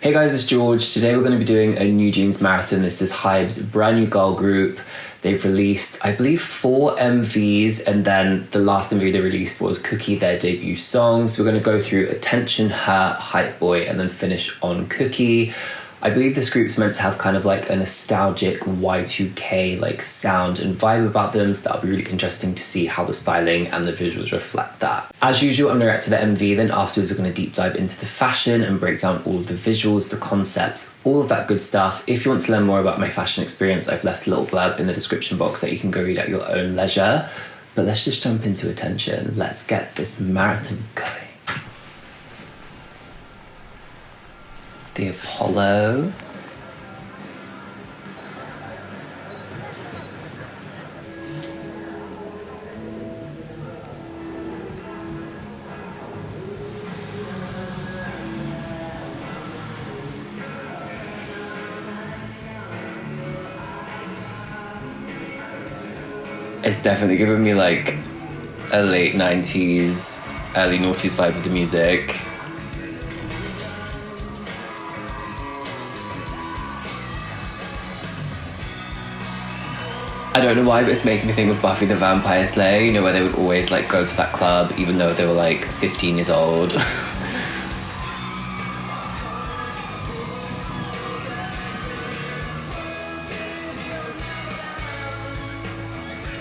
Hey guys, it's George. Today we're going to be doing a NewJeans marathon. This is Hybe's brand new girl group. They've released, I believe, 4 MVs, and then the last MV they released was Cookie, their debut song. So we're going to go through Attention, Her, Hype, and then finish on Cookie. I believe this group's meant to have kind of like a nostalgic Y2K like sound and vibe about them, so that'll be really interesting to see how the styling and the visuals reflect that. As usual, I'm going to react to the MV, then afterwards we're going to deep dive into the fashion and break down all of the visuals, the concepts, all of that good stuff. If you want to learn more about my fashion experience, I've left a little blurb in the description box that you can go read at your own leisure. But let's just jump into Attention. Let's get this marathon going. The Apollo. It's definitely giving me like a late 90s, early noughties vibe of the music. I don't know why, but it's making me think of Buffy the Vampire Slayer, you know, where they would always like go to that club even though they were like 15 years old.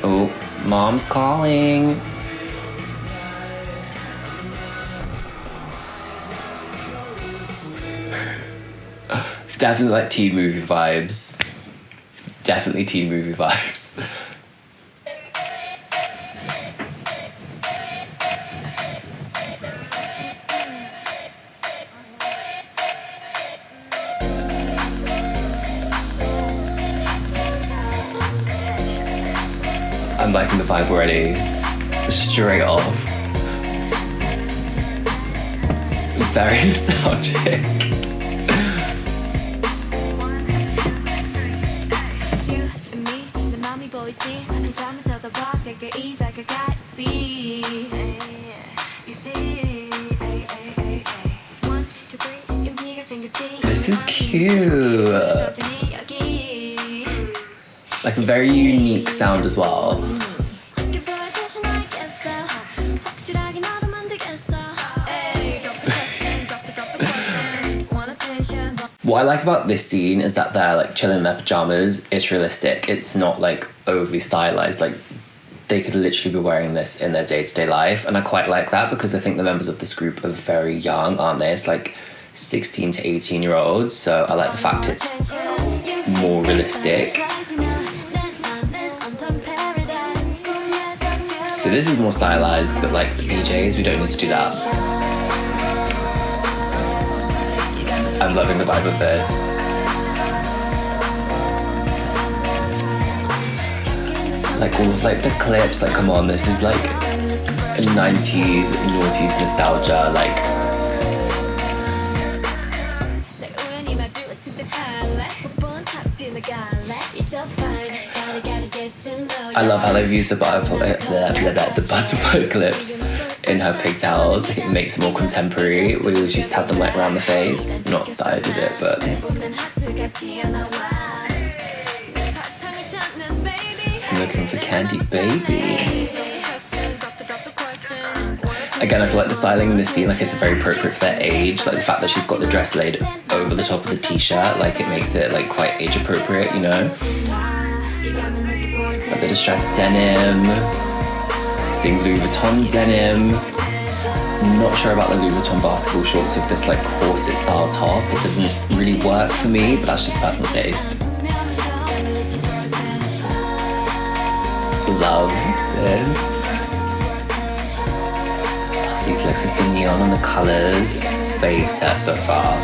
Oh, mom's calling. Definitely like teen movie vibes. Definitely teen movie vibes. I'm liking the vibe already. Straight off. Very nostalgic. This is cute. Like a very unique sound as well. What I like about this scene is that they're like chilling in their pajamas. It's realistic. It's not like overly stylized. Like they could literally be wearing this in their day-to-day life. And I quite like that because I think the members of this group are very young, aren't they? It's like 16 to 18-year-olds. So I like the fact it's more realistic. So this is more stylized, but like the PJs, we don't need to do that. I'm loving the vibe of this. Like all of like the clips, like come on, this is like a 90s, noughties nostalgia, like. I love how they've used the butterfly clips in her pigtails. Like it makes it more contemporary. We always used to have them like around the face. Not that I did it, but. I'm looking for Candy Baby. Again, I feel like the styling in this scene, like it's very appropriate for their age. Like the fact that she's got the dress laid over the top of the t-shirt, like it makes it like quite age appropriate, you know? Like the distressed denim, seeing Louis Vuitton denim. Not sure about the Louis Vuitton basketball shorts with this like corset style top. It doesn't really work for me, but that's just personal taste. Love this. These looks of the neon and the colours. Fave set so far.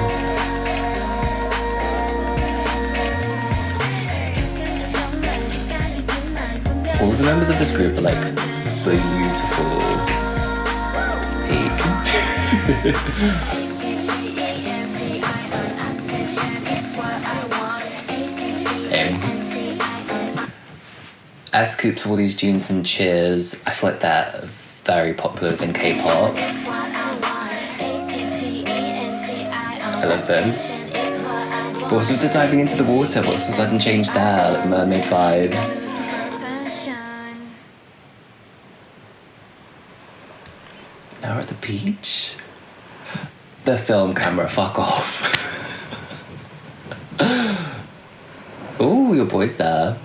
All of the members of this group are like beautiful. Peak. Same. S-Coupe to all these jeans and cheers. I feel like they're very popular within K-pop. I love this. But what's with the diving into the water? What's the sudden change there? Like mermaid vibes. Now we're at the beach. The film camera, fuck off. Oh, your boy's there.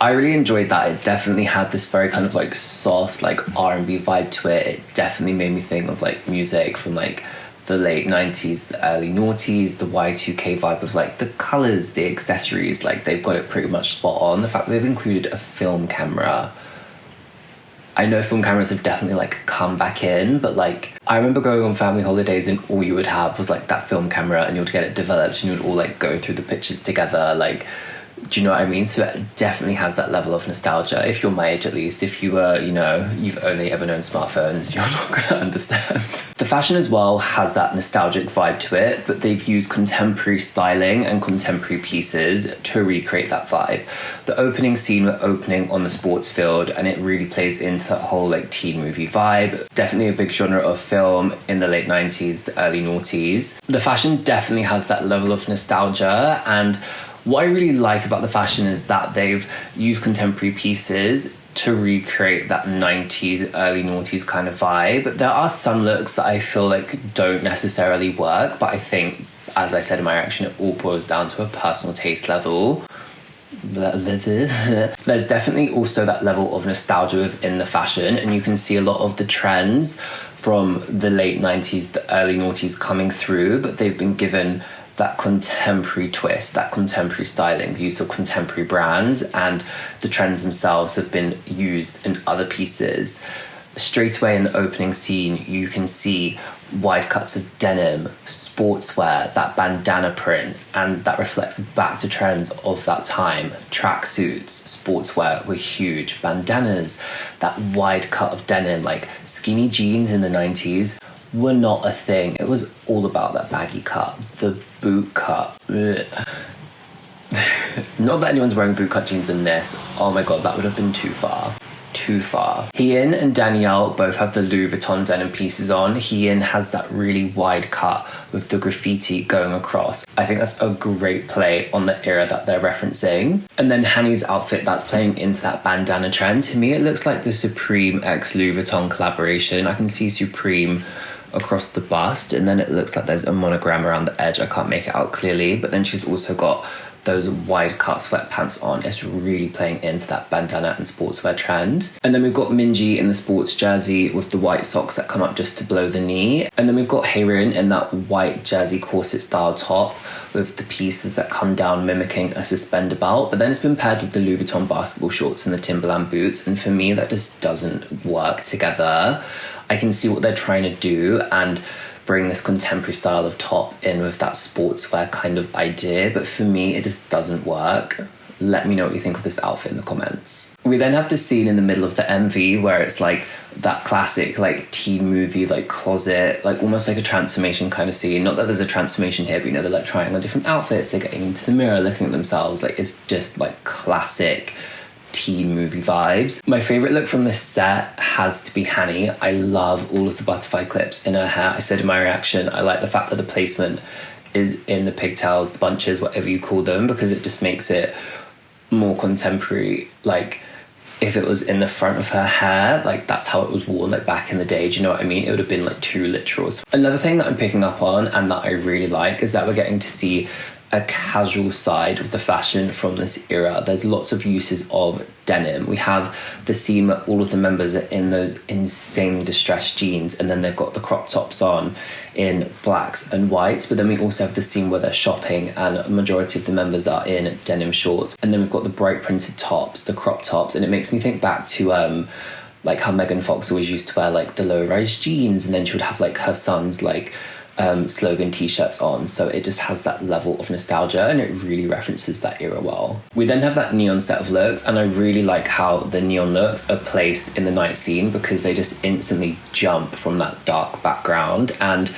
I really enjoyed that. It definitely had this very kind of like soft like R&B vibe to it. It definitely made me think of like music from like the late 90s, the early noughties, the Y2K vibe of like the colours, the accessories. Like they've got it pretty much spot on. The fact that they've included a film camera. I know film cameras have definitely like come back in, but like I remember going on family holidays and all you would have was like that film camera and you would get it developed and you would all like go through the pictures together. Like, do you know what I mean? So it definitely has that level of nostalgia. If you're my age at least, if you were, you know, you've only ever known smartphones, you're not going to understand. The fashion as well has that nostalgic vibe to it, but they've used contemporary styling and contemporary pieces to recreate that vibe. The opening scene, we're opening on the sports field and it really plays into that whole like teen movie vibe. Definitely a big genre of film in the late 90s, the early noughties. The fashion definitely has that level of nostalgia, and what I really like about the fashion is that they've used contemporary pieces to recreate that 90s, early noughties kind of vibe. There are some looks that I feel like don't necessarily work, but I think, as I said in my reaction, it all boils down to a personal taste level. There's definitely also that level of nostalgia within the fashion, and you can see a lot of the trends from the late 90s, the early noughties coming through, but they've been given that contemporary twist, that contemporary styling, the use of contemporary brands, and the trends themselves have been used in other pieces. Straight away in the opening scene, you can see wide cuts of denim, sportswear, that bandana print, and that reflects back to trends of that time. Tracksuits, sportswear were huge. Bandanas, that wide cut of denim, like skinny jeans in the 90s, were not a thing. It was all about that baggy cut, the boot cut. Ugh. Not that anyone's wearing boot cut jeans in this. Oh my god, that would have been too far. Too far. Hien and Danielle both have the Louis Vuitton denim pieces on. Hien has that really wide cut with the graffiti going across. I think that's a great play on the era that they're referencing. And then Hanny's outfit, that's playing into that bandana trend. To me, it looks like the Supreme x Louis Vuitton collaboration. I can see Supreme across the bust, and then it looks like there's a monogram around the edge. I can't make it out clearly, but then she's also got those wide cut sweatpants on. It's really playing into that bandana and sportswear trend. And then we've got Minji in the sports jersey with the white socks that come up just to below the knee. And then we've got Haerin in that white jersey corset style top with the pieces that come down mimicking a suspender belt. But then it's been paired with the Louis Vuitton basketball shorts and the Timberland boots. And for me, that just doesn't work together. I can see what they're trying to do and bring this contemporary style of top in with that sportswear kind of idea, but for me it just doesn't work. Let me know what you think of this outfit in the comments. We then have this scene in the middle of the MV where it's like that classic like teen movie like closet, like almost like a transformation kind of scene. Not that there's a transformation here, but you know, they're like trying on different outfits, they're getting into the mirror, looking at themselves. Like it's just like classic teen movie vibes. My favourite look from this set has to be Hanny. I love all of the butterfly clips in her hair. I said in my reaction, I like the fact that the placement is in the pigtails, the bunches, whatever you call them, because it just makes it more contemporary. Like if it was in the front of her hair, like that's how it was worn like back in the day, do you know what I mean? It would have been like too literal. Another thing that I'm picking up on and that I really like is that we're getting to see a casual side of the fashion from this era. There's lots of uses of denim. We have the scene where all of the members are in those insanely distressed jeans, and then they've got the crop tops on in blacks and whites, but then we also have the scene where they're shopping and a majority of the members are in denim shorts, and then we've got the bright printed tops, the crop tops, and it makes me think back to like how Megan Fox always used to wear like the low-rise jeans, and then she would have like her son's like slogan t-shirts on. So it just has that level of nostalgia and it really references that era well. We then have that neon set of looks, and I really like how the neon looks are placed in the night scene because they just instantly jump from that dark background. And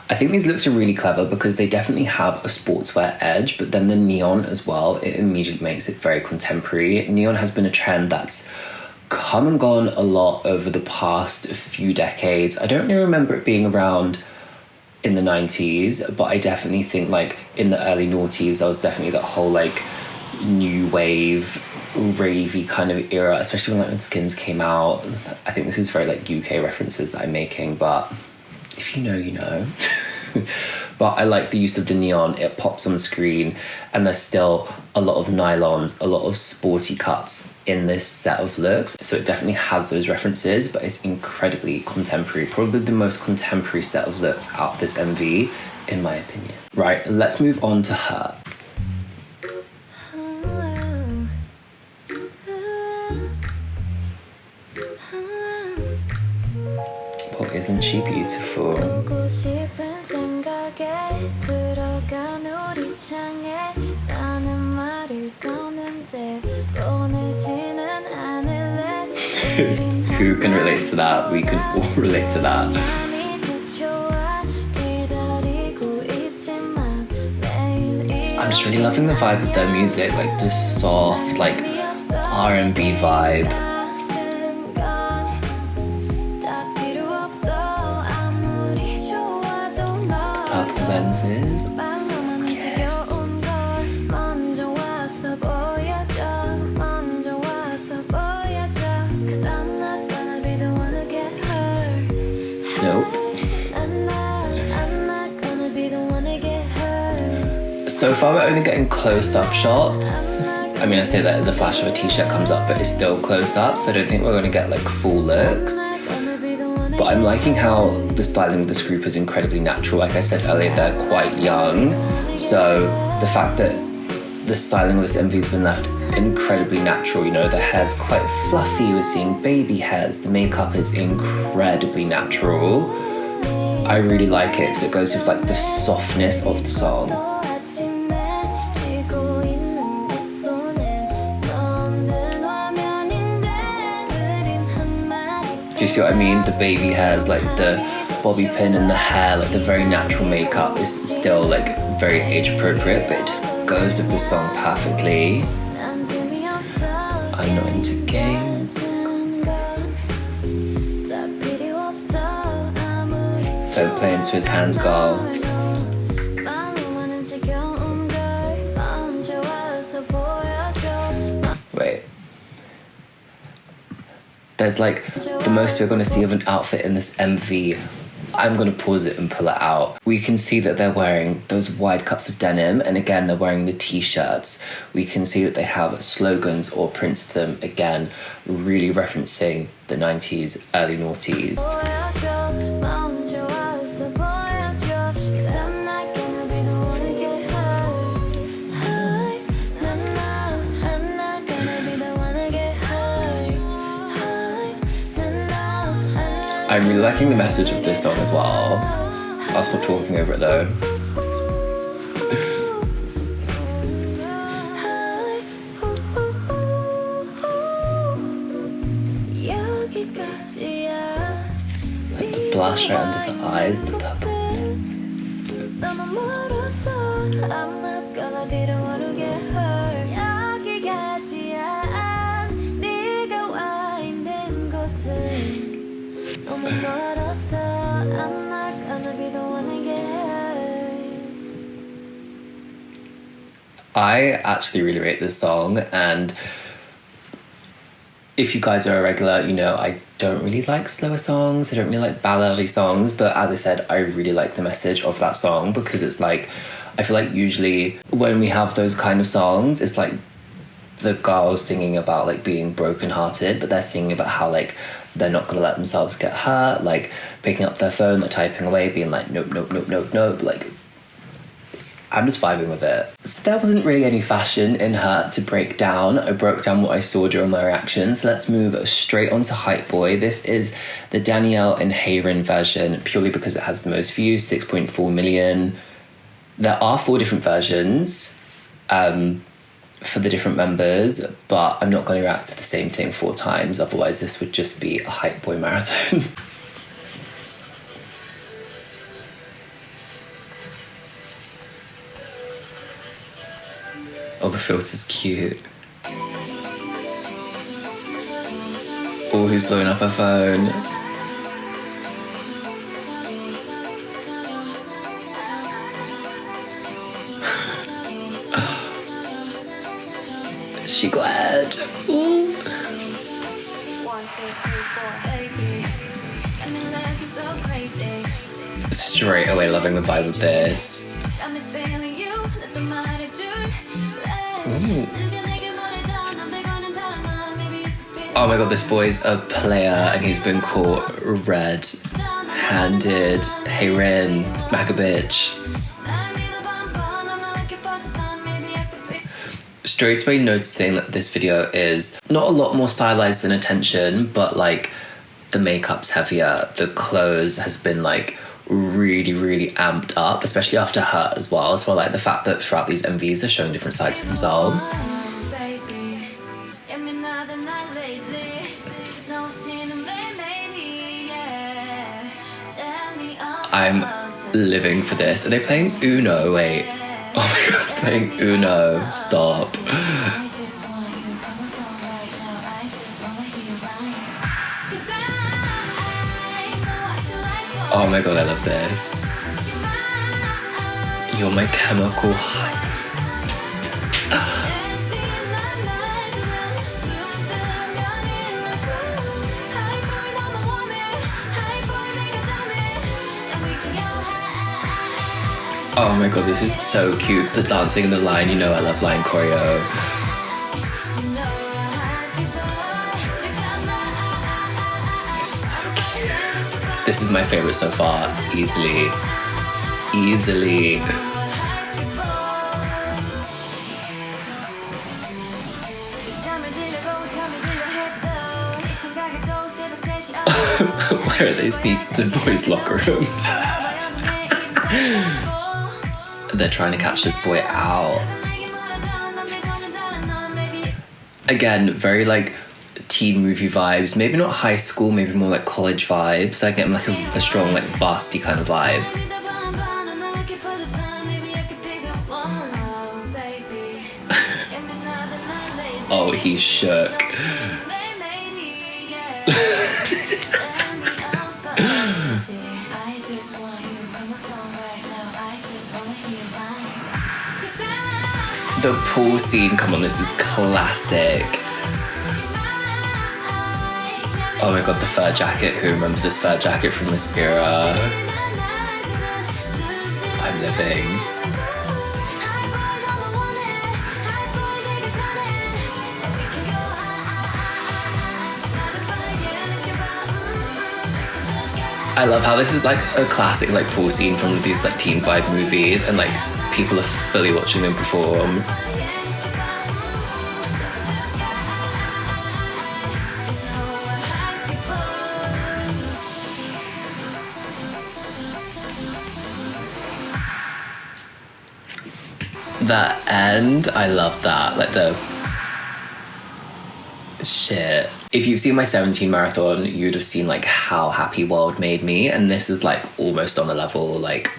I think these looks are really clever because they definitely have a sportswear edge, but then the neon as well, it immediately makes it very contemporary. Neon has been a trend that's come and gone a lot over the past few decades. I don't really remember it being around in the 90s, but I definitely think like in the early noughties there was definitely that whole like new wave ravey kind of era, especially when Skins came out. I think this is very like UK references that I'm making, but if you know, you know. But I like the use of the neon. It pops on the screen, and there's still a lot of nylons, a lot of sporty cuts in this set of looks. So it definitely has those references, but it's incredibly contemporary. Probably the most contemporary set of looks out of this MV, in my opinion. Right, let's move on to her. Well, isn't she beautiful? Who can relate to that? We can all relate to that. I'm just really loving the vibe of their music, like this soft, like R&B vibe. Purple lenses. So far we're only getting close-up shots. I mean, I say that as a flash of a t-shirt comes up, but it's still close-up, so I don't think we're going to get like full looks. But I'm liking how the styling of this group is incredibly natural. Like I said earlier, they're quite young, so the fact that the styling of this MV has been left incredibly natural, you know, the hair's quite fluffy, we're seeing baby hairs, the makeup is incredibly natural. I really like it because it goes with like the softness of the song. Do you see what I mean? The baby hairs, like the bobby pin in the hair, like the very natural makeup is still like very age appropriate, but it just goes with the song perfectly. I'm not into games. So play into his hands, girl. Wait. There's like the most we're going to see of an outfit in this MV. I'm going to pause it and pull it out. We can see that they're wearing those wide cuts of denim, and again they're wearing the t-shirts. We can see that they have slogans or prints to them, again really referencing the 90s, early noughties. I'm really liking the message of this song as well. I'll stop talking over it though. Like the blush right under the eyes, the purple. I actually really rate this song, and if you guys are a regular, you know I don't really like slower songs, I don't really like ballady songs, but as I said, I really like the message of that song, because it's like, I feel like usually when we have those kind of songs, it's like the girls singing about like being brokenhearted, but they're singing about how like they're not gonna let themselves get hurt, like picking up their phone, like typing away, being like nope, nope, nope, nope, nope, like I'm just vibing with it. So there wasn't really any fashion in her to break down. I broke down what I saw during my reactions. Let's move straight on to Hybe. This is the Danielle and Hayren version, purely because it has the most views, 6.4 million. There are 4 different versions for the different members, but I'm not going to react to the same thing 4 times, otherwise this would just be a Hybe marathon. Oh, the filter's cute. who's blowing up her phone. She glad. Ooh. Straight away loving the vibe of this. Ooh. Oh my god, this boy's a player and he's been caught red-handed. Hey Rin, smack a bitch. Straight away noticing that this video is not a lot more stylized than Attention, but like the makeup's heavier, the clothes has been like really amped up, especially after Hurt as well. So I like the fact that throughout these MVs they're showing different sides to themselves. I'm living for this. Are they playing Uno? Wait. Oh my god, they're playing Uno. Stop. Oh my god, I love this. You're my chemical high. Oh my god, this is so cute. The dancing in the line, you know I love line choreo. This is so cute. This is my favorite so far, easily. Where are they sneaking the boys' locker room? They're trying to catch this boy out. Again, very like teen movie vibes. Maybe not high school, maybe more like college vibes. I get like a strong like varsity kind of vibe. Oh, he's shook. The pool scene, come on, this is classic. Oh my god, the fur jacket. Who remembers this fur jacket from this era? I'm living. I love how this is like a classic like pool scene from these like teen vibe movies, and like people are fully watching them perform. The end, I love that. Like the shit. If you've seen my 17 marathon, you'd have seen like how Happy World made me, and this is like almost on a level like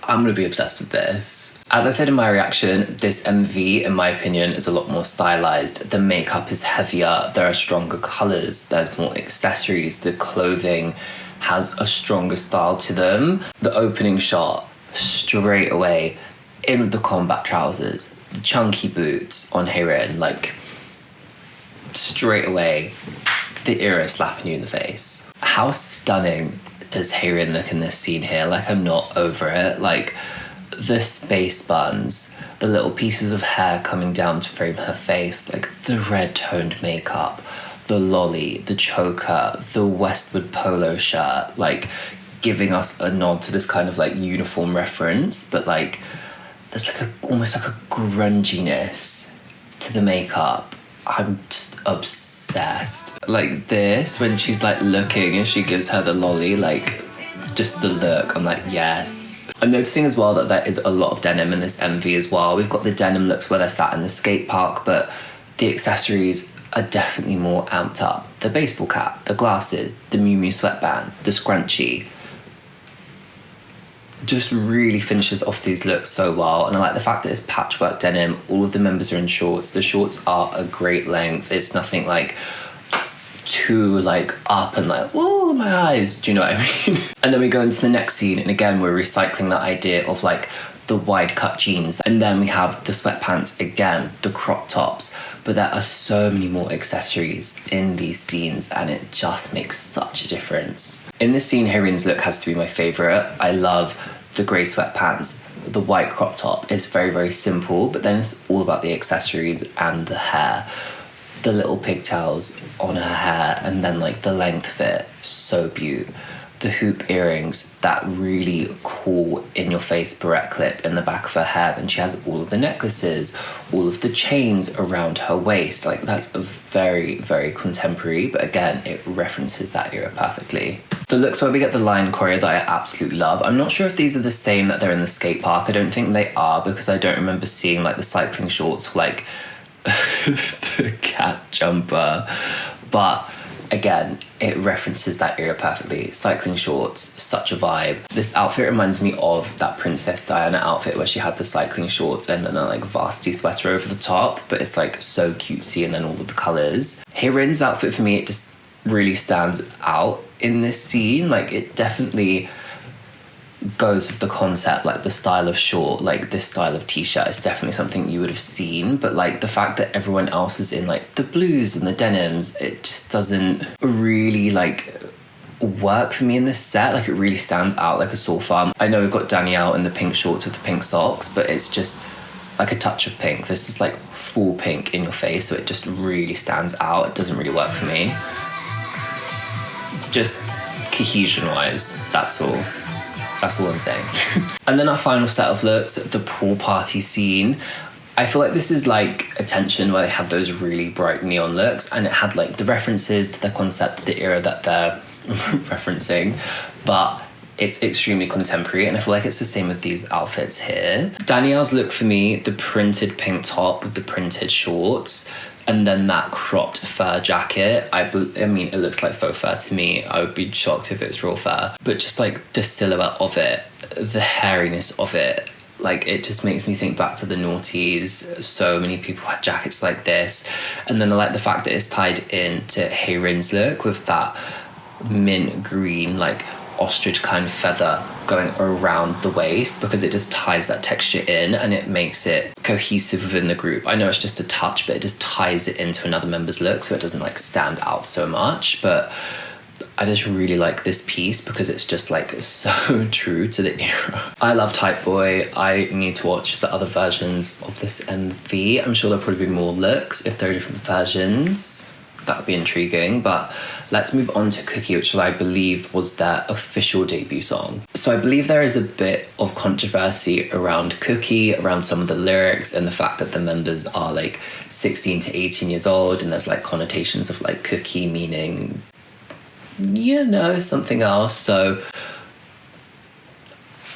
I'm gonna be obsessed with this. As I said in my reaction, this MV, in my opinion, is a lot more stylized. The makeup is heavier, there are stronger colors, there's more accessories, the clothing has a stronger style to them. The opening shot, straight away, in with the combat trousers, the chunky boots on Hayden, like, straight away, the era slapping you in the face. How stunning does Hayden look in this scene here? Like, I'm not over it. Like, the space buns, the little pieces of hair coming down to frame her face, like the red toned makeup, the lolly, the choker, the Westwood polo shirt, like giving us a nod to this kind of like uniform reference, but like there's like almost like a grunginess to the makeup. I'm just obsessed. Like this, when she's like looking and she gives her the lolly, like just the look, I'm like, yes. I'm noticing as well that there is a lot of denim in this MV as well. We've got the denim looks where they're sat in the skate park, but the accessories are definitely more amped up. The baseball cap, the glasses, the Miu Miu sweatband, the scrunchie. Just really finishes off these looks so well. And I like the fact that it's patchwork denim. All of the members are in shorts. The shorts are a great length. It's nothing like too like up and like, oh my eyes, do you know what I mean? And then we go into the next scene, and again we're recycling that idea of like the wide cut jeans, and then we have the sweatpants again, the crop tops, but there are so many more accessories in these scenes, and it just makes such a difference. In this scene, Hyrin's look has to be my favourite. I love the grey sweatpants. The white crop top is very, very simple, but then it's all about the accessories and the hair. The little pigtails on her hair, and then like the length of it, so beautiful. The hoop earrings, that really cool in-your-face barrette clip in the back of her hair. And she has all of the necklaces, all of the chains around her waist. Like, that's a very, very contemporary, but again, it references that era perfectly. The looks where we get the line choreo that I absolutely love. I'm not sure if these are the same that they're in the skate park. I don't think they are, because I don't remember seeing like the cycling shorts, like the cat jumper. But again, it references that era perfectly. Cycling shorts, such a vibe. This outfit reminds me of that Princess Diana outfit where she had the cycling shorts and then a like varsity sweater over the top, but it's like so cutesy, and then all of the colours. Hyrin's outfit for me, it just really stands out in this scene. Like, it definitely goes with the concept, like the style of short, like this style of t-shirt is definitely something you would have seen, but like the fact that everyone else is in like the blues and the denims, it just doesn't really like work for me in this set. Like, it really stands out like a sore thumb. I know we've got Danielle in the pink shorts with the pink socks, but it's just like a touch of pink. This is like full pink in your face, so it just really stands out. It doesn't really work for me. Just cohesion wise, that's all I'm saying. And then our final set of looks, the pool party scene. I feel like this is like Attention, where they had those really bright neon looks, and it had like the references to the concept, the era that they're referencing, but it's extremely contemporary, and I feel like it's the same with these outfits here. Danielle's look for me, the printed pink top with the printed shorts, and then that cropped fur jacket. I mean, it looks like faux fur to me. I would be shocked if it's real fur. But just like the silhouette of it, the hairiness of it, like it just makes me think back to the noughties. So many people had jackets like this. And then I like the fact that it's tied into Hyrin's look with that mint green, like ostrich kind of feather going around the waist, because it just ties that texture in and it makes it cohesive within the group. I know it's just a touch, but it just ties it into another member's look, so it doesn't like stand out so much. But I just really like this piece because it's just like so true to the era. I loved Hype Boy. I need to watch the other versions of this MV. I'm sure there'll probably be more looks if there are different versions. That would be intriguing. But let's move on to Cookie, which I believe was their official debut song. So I believe there is a bit of controversy around Cookie, around some of the lyrics and the fact that the members are like 16 to 18 years old, and there's like connotations of like Cookie meaning, you know, something else. So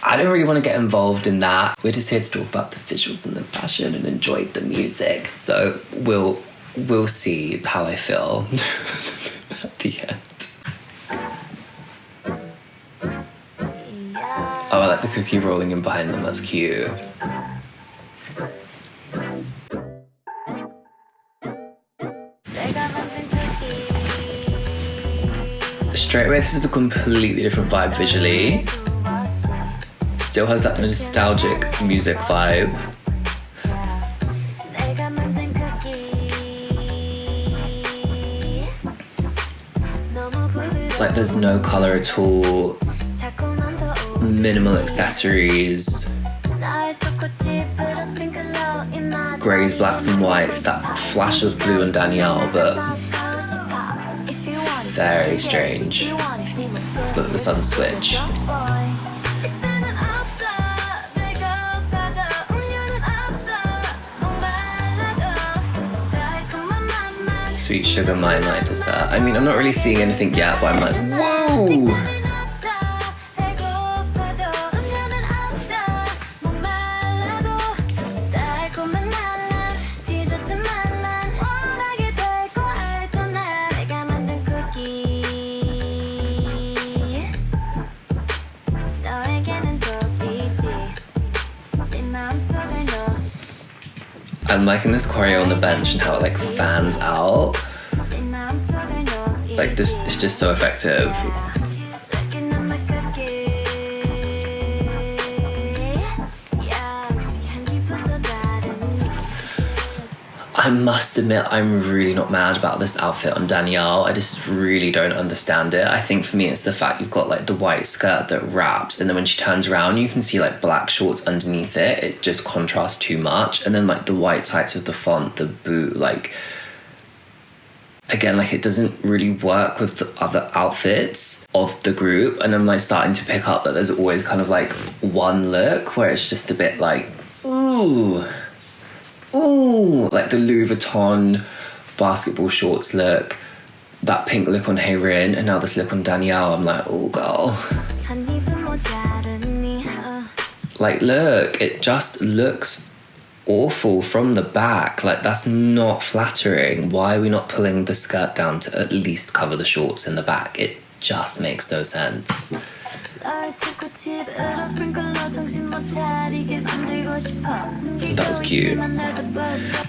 I don't really want to get involved in that. We're just here to talk about the visuals and the fashion and enjoy the music. So we'll see how I feel at the end. Oh, I like the Cookie rolling in behind them. That's cute. Straight away, this is a completely different vibe visually. Still has that nostalgic music vibe. Like, there's no colour at all. Minimal accessories. Greys, blacks and whites. That flash of blue on Danielle, but very strange. Look at the sun switch. Sweet Sugar My Night Dessert. I mean, I'm not really seeing anything yet, but I'm like, whoa! I'm liking this choreo on the bench and how it like fans out. Like this is just so effective. I must admit, I'm really not mad about this outfit on Danielle. I just really don't understand it. I think for me, it's the fact you've got like the white skirt that wraps, and then when she turns around, you can see like black shorts underneath it. It just contrasts too much. And then like the white tights with the font, the boot, like, again, like it doesn't really work with the other outfits of the group. And I'm like starting to pick up that there's always kind of like one look where it's just a bit like, ooh, like the Louis Vuitton basketball shorts look, that pink look on Hayrin, and now this look on Danielle. I'm like, oh girl. Like look, it just looks awful from the back. Like that's not flattering. Why are we not pulling the skirt down to at least cover the shorts in the back? It just makes no sense. That was cute.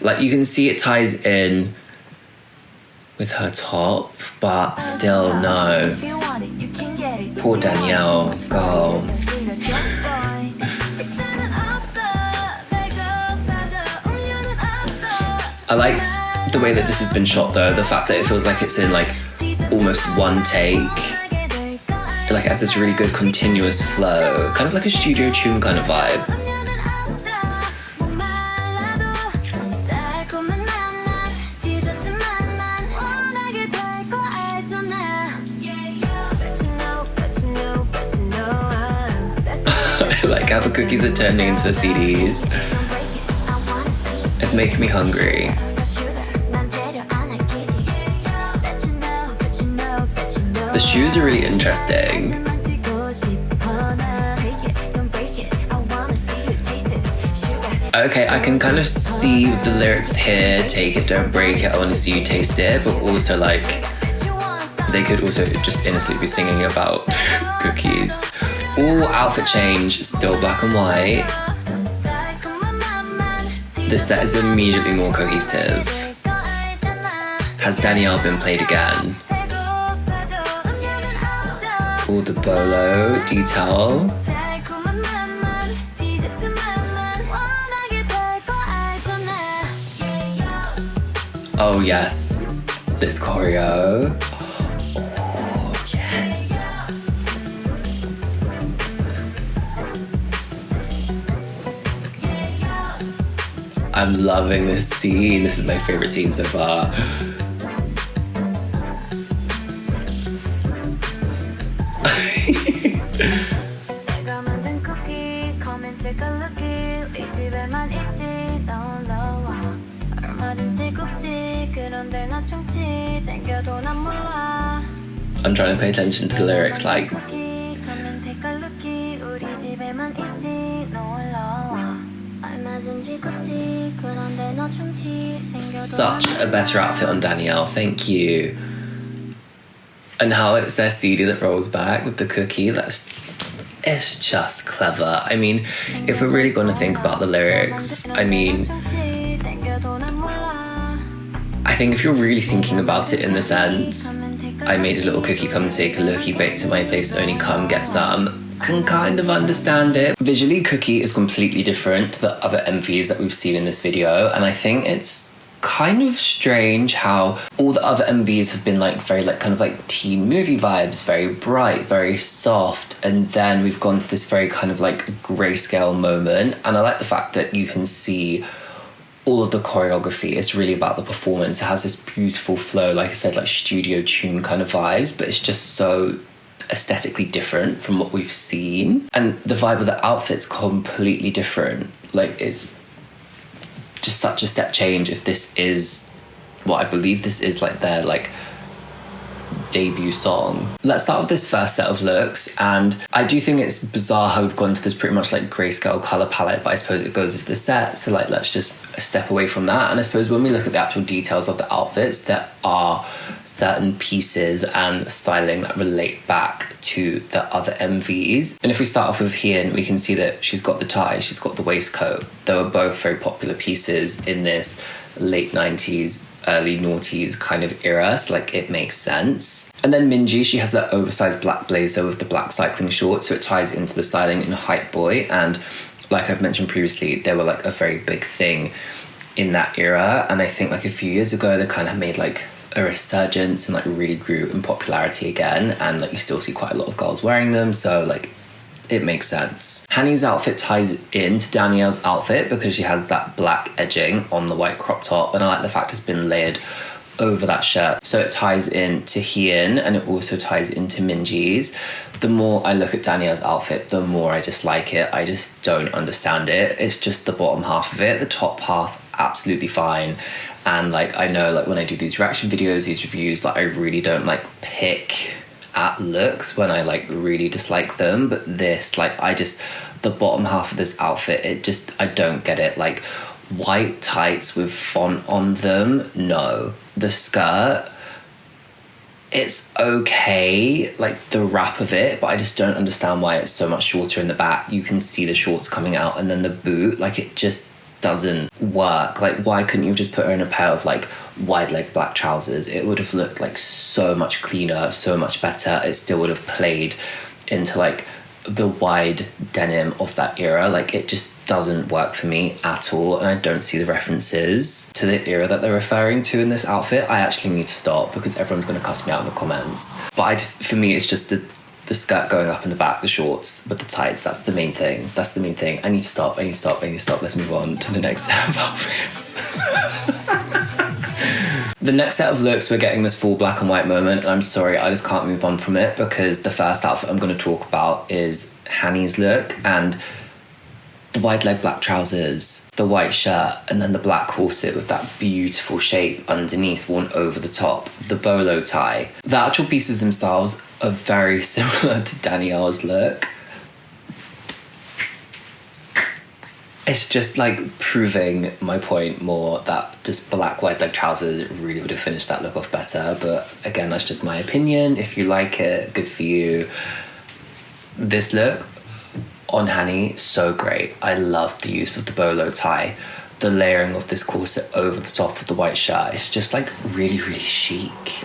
Like you can see it ties in with her top, but still no. Poor Danielle, girl. I like the way that this has been shot though, the fact that it feels like it's in like almost one take. Like it has this really good continuous flow, kind of like a studio tune kind of vibe. I like how the cookies are turning into the CDs. It's making me hungry. The shoes are really interesting. Okay, I can kind of see the lyrics here. Take it, don't break it, I want to see you taste it. But also like, they could also just innocently be singing about cookies. All outfit change, still black and white. The set is immediately more cohesive. Has Danielle been played again? All the bolo detail. Oh yes, this choreo. Oh yes. I'm loving this scene. This is my favorite scene so far. I'm trying to pay attention to the lyrics, like such a better outfit on Danielle, thank you. And how it's their CD that rolls back with the cookie, it's just clever. I mean, if we're really going to think about the lyrics, I mean, I think if you're really thinking about it in the sense, I made a little cookie, come take a look, he baked at my place, only come get some, can kind of understand it. Visually, Cookie is completely different to the other MVs that we've seen in this video, and I think it's kind of strange how all the other MVs have been like very like kind of like teen movie vibes, very bright, very soft, and then we've gone to this very kind of like grayscale moment. And I like the fact that you can see all of the choreography. It's really about the performance. It has this beautiful flow, like I said, like studio tune kind of vibes, but it's just so aesthetically different from what we've seen. And the vibe of the outfit's completely different. Like it's just such a step change if this is what I believe this is, like their like debut song. Let's start with this first set of looks, and I do think it's bizarre how we've gone to this pretty much like grayscale colour palette, but I suppose it goes with the set, so like let's just step away from that. And I suppose when we look at the actual details of the outfits, there are certain pieces and styling that relate back to the other MVs. And if we start off with Hien, we can see that she's got the tie, she's got the waistcoat. They were both very popular pieces in this late 90s, early noughties kind of era, so like it makes sense. And then Minji, she has that oversized black blazer with the black cycling shorts, so it ties into the styling in Hybe, and like I've mentioned previously, they were like a very big thing in that era, and I think like a few years ago they kind of made like a resurgence and like really grew in popularity again, and like you still see quite a lot of girls wearing them, so like it makes sense. Hanny's outfit ties into Danielle's outfit because she has that black edging on the white crop top, and I like the fact it's been layered over that shirt. So it ties in to Hyun and it also ties into Minji's. The more I look at Danielle's outfit, the more I just like it. I just don't understand it. It's just the bottom half of it. The top half, absolutely fine. And like, I know like when I do these reaction videos, these reviews, like I really don't like pick at looks when I like really dislike them, but this, like, the bottom half of this outfit, I don't get it. Like white tights with font on them, no. The skirt, it's okay, like the wrap of it, but I just don't understand why it's so much shorter in the back. You can see the shorts coming out, and then the boot, like it just doesn't work. Like, why couldn't you just put her in a pair of like wide leg black trousers? It would have looked like so much cleaner, so much better. It still would have played into like the wide denim of that era. Like it just doesn't work for me at all, and I don't see the references to the era that they're referring to in this outfit. I actually need to stop because everyone's going to cuss me out in the comments, but for me it's just the skirt going up in the back, the shorts with the tights. That's the main thing. I need to stop. Let's move on to the next set of outfits. The next set of looks, we're getting this full black and white moment, and I'm sorry, I just can't move on from it because the first outfit I'm going to talk about is Hanny's look, and the wide leg black trousers, the white shirt, and then the black corset with that beautiful shape underneath worn over the top, the bolo tie. The actual pieces themselves are very similar to Danielle's look. It's just like proving my point more that just black wide leg trousers really would have finished that look off better. But again, that's just my opinion. If you like it, good for you. This look on Hanny, so great. I love the use of the bolo tie, the layering of this corset over the top of the white shirt. It's just like really, really chic.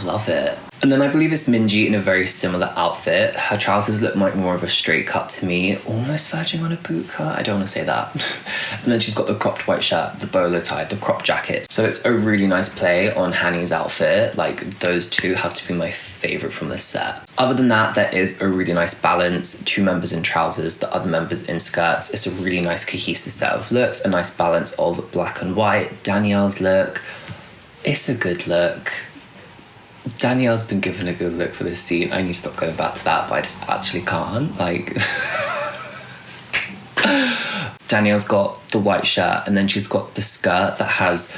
Love it. And then I believe it's Minji in a very similar outfit. Her trousers look like more of a straight cut to me, almost verging on a boot cut. I don't want to say that. And then she's got the cropped white shirt, the bolo tie, the crop jacket. So it's a really nice play on Hanny's outfit. Like, those two have to be my favorite from this set. Other than that, there is a really nice balance. 2 members in trousers, the other members in skirts. It's a really nice cohesive set of looks, a nice balance of black and white. Danielle's look, it's a good look. Danielle's been given a good look for this scene. I need to stop going back to that, but I just actually can't. Like, Danielle's got the white shirt, and then she's got the skirt that has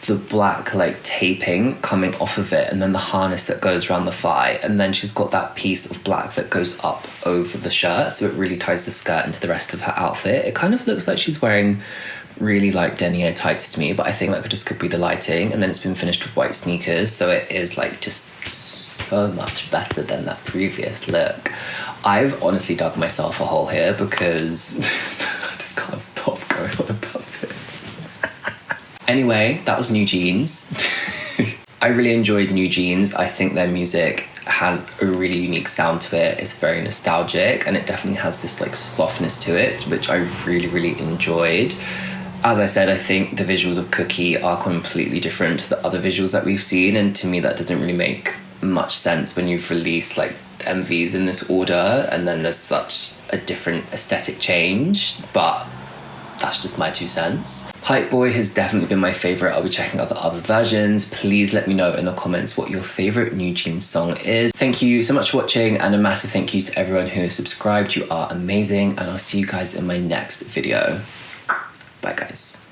the black like taping coming off of it, and then the harness that goes around the thigh, and then she's got that piece of black that goes up over the shirt, so it really ties the skirt into the rest of her outfit. It kind of looks like she's wearing really like denier tights to me, but I think that just could be the lighting. And then it's been finished with white sneakers, so it is like just so much better than that previous look. I've honestly dug myself a hole here because I just can't stop going on about it. Anyway, that was NewJeans. I really enjoyed NewJeans. I think their music has a really unique sound to it. It's very nostalgic, and it definitely has this like softness to it, which I really, really enjoyed. As I said, I think the visuals of Cookie are completely different to the other visuals that we've seen, and to me that doesn't really make much sense when you've released like MVs in this order and then there's such a different aesthetic change, but that's just my 2 cents. Hybe has definitely been my favourite. I'll be checking out the other versions. Please let me know in the comments what your favourite NewJeans song is. Thank you so much for watching, and a massive thank you to everyone who has subscribed. You are amazing, and I'll see you guys in my next video. Bye guys.